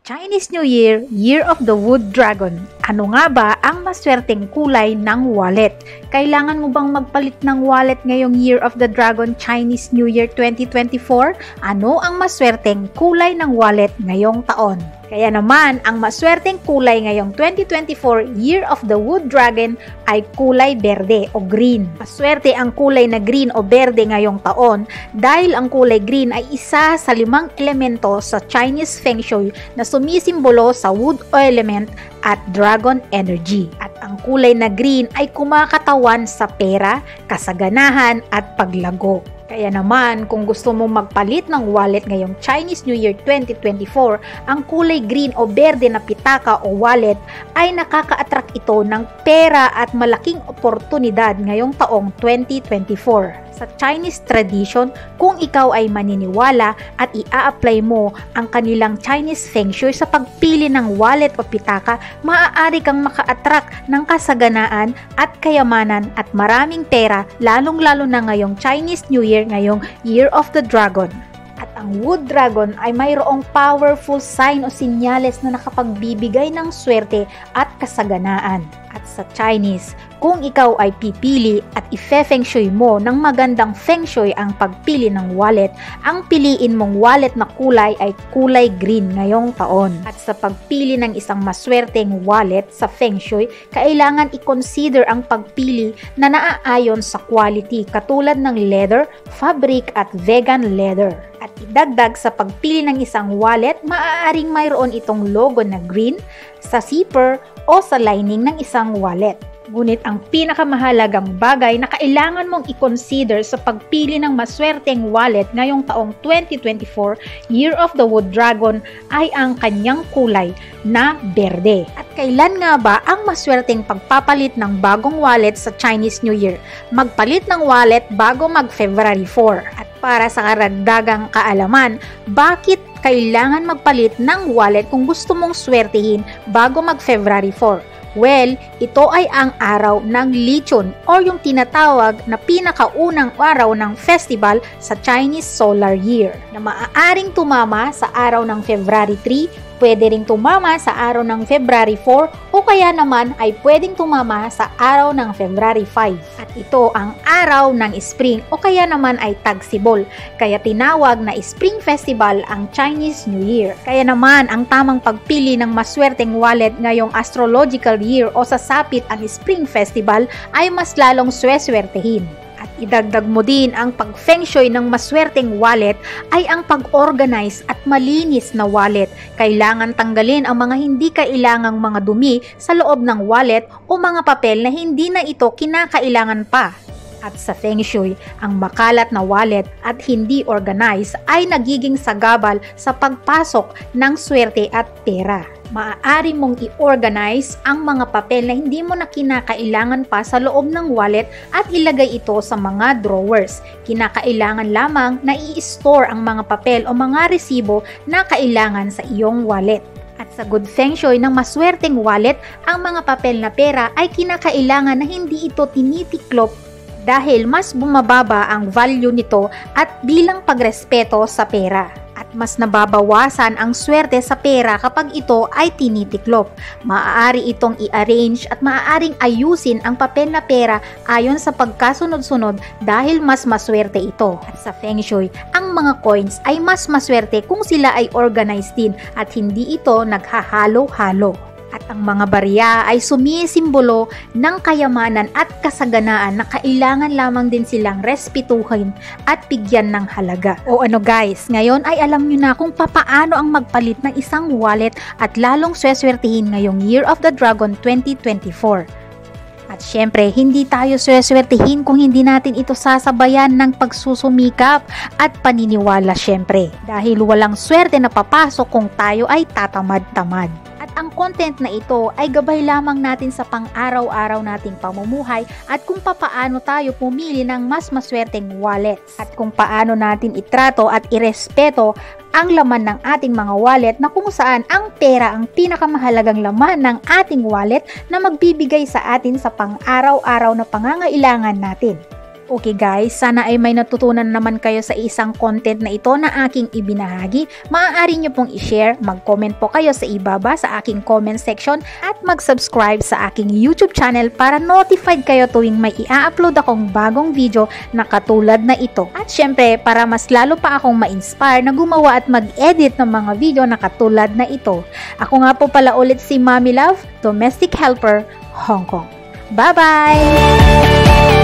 Chinese New Year, Year of the Wood Dragon. Ano nga ba ang maswerteng kulay ng wallet? Kailangan mo bang magpalit ng wallet ngayong Year of the Dragon Chinese New Year 2024? Ano ang maswerteng kulay ng wallet ngayong taon? Kaya naman, ang maswerteng kulay ngayong 2024 Year of the Wood Dragon ay kulay berde o green. Maswerte ang kulay na green o berde ngayong taon dahil ang kulay green ay isa sa 5 elemento sa Chinese Feng Shui na sumisimbolo sa wood element at dragon energy. At ang kulay na green ay kumakatawan sa pera, kasaganahan at paglago. Kaya naman, kung gusto mong magpalit ng wallet ngayong Chinese New Year 2024, ang kulay green o berde na pitaka o wallet ay nakaka-attract ito ng pera at malaking oportunidad ngayong taong 2024. Sa Chinese tradition, kung ikaw ay maniniwala at ia-apply mo ang kanilang Chinese Feng Shui sa pagpili ng wallet o pitaka, maaari kang maka-attract ng kasaganaan at kayamanan at maraming pera, lalong-lalo na ngayong Chinese New Year, ngayong Year of the Dragon. At ang Wood Dragon ay mayroong powerful sign o sinyales na nakapagbibigay ng swerte at kasaganaan. At sa Chinese, kung ikaw ay pipili at i-feng shui mo ng magandang feng shui ang pagpili ng wallet, ang piliin mong wallet na kulay ay kulay green ngayong taon. At sa pagpili ng isang maswerteng wallet sa feng shui, kailangan i-consider ang pagpili na naaayon sa quality katulad ng leather, fabric at vegan leather. At idagdag sa pagpili ng isang wallet, maaaring mayroon itong logo na green sa zipper o sa lining ng isang wallet. Ngunit ang pinakamahalagang bagay na kailangan mong i-consider sa pagpili ng maswerteng wallet ngayong taong 2024, Year of the Wood Dragon, ay ang kanyang kulay na berde. At kailan nga ba ang maswerteng pagpapalit ng bagong wallet sa Chinese New Year? Magpalit ng wallet bago mag-February 4. At para sa karagdagang kaalaman, bakit kailangan magpalit ng wallet kung gusto mong swertihin bago mag-February 4? Well, ito ay ang araw ng Lichun o yung tinatawag na pinakaunang araw ng festival sa Chinese Solar Year na maaaring tumama sa araw ng February 3, pwede ring tumama sa araw ng February 4 o kaya naman ay pwedeng tumama sa araw ng February 5. At ito ang araw ng spring o kaya naman ay tagsibol, kaya tinawag na Spring Festival ang Chinese New Year. Kaya naman ang tamang pagpili ng maswerteng wallet ngayong astrological year o sa sapit ang Spring Festival ay mas lalong sweswertehin. At idagdag mo din ang pag-feng shui ng maswerteng wallet ay ang pag-organize at malinis na wallet. Kailangan tanggalin ang mga hindi kailangang mga dumi sa loob ng wallet o mga papel na hindi na ito kinakailangan pa. At sa Feng Shui, ang makalat na wallet at hindi organized ay nagiging sagabal sa pagpasok ng swerte at pera. Maaari mong i-organize ang mga papel na hindi mo na kinakailangan pa sa loob ng wallet at ilagay ito sa mga drawers. Kinakailangan lamang na i-store ang mga papel o mga resibo na kailangan sa iyong wallet. At sa good feng shui ng maswerteng wallet, ang mga papel na pera ay kinakailangan na hindi ito tinitiklop dahil mas bumababa ang value nito at bilang pagrespeto sa pera. At mas nababawasan ang swerte sa pera kapag ito ay tinitiklop. Maaari itong i-arrange at maaaring ayusin ang papel na pera ayon sa pagkasunod-sunod dahil mas maswerte ito. At sa Feng Shui, ang mga coins ay mas maswerte kung sila ay organized din at hindi ito naghahalo-halo. At ang mga barya ay sumisimbolo ng kayamanan at kasaganaan na kailangan lamang din silang respetuhin at bigyan ng halaga. O ano guys, ngayon ay alam nyo na kung papaano ang magpalit ng isang wallet at lalong sweswertihin ngayong Year of the Dragon 2024. At syempre, hindi tayo sweswertihin kung hindi natin ito sasabayan ng pagsusumikap at paniniwala syempre. Dahil walang swerte na papasok kung tayo ay tatamad-tamad. At ang content na ito ay gabay lamang natin sa pang-araw-araw nating pamumuhay at kung papaano tayo pumili ng mas maswerteng wallets. At kung paano natin itrato at irespeto ang laman ng ating mga wallet na kung saan ang pera ang pinakamahalagang laman ng ating wallet na magbibigay sa atin sa pang-araw-araw na pangangailangan natin. Okay guys, sana ay may natutunan naman kayo sa isang content na ito na aking ibinahagi. Maaari nyo pong i-share, mag-comment po kayo sa ibaba sa aking comment section at mag-subscribe sa aking YouTube channel para notified kayo tuwing may i-upload akong bagong video na katulad na ito. At syempre, para mas lalo pa akong ma-inspire na gumawa at mag-edit ng mga video na katulad na ito. Ako nga po pala ulit si Mommy Love, Domestic Helper, Hong Kong. Bye-bye!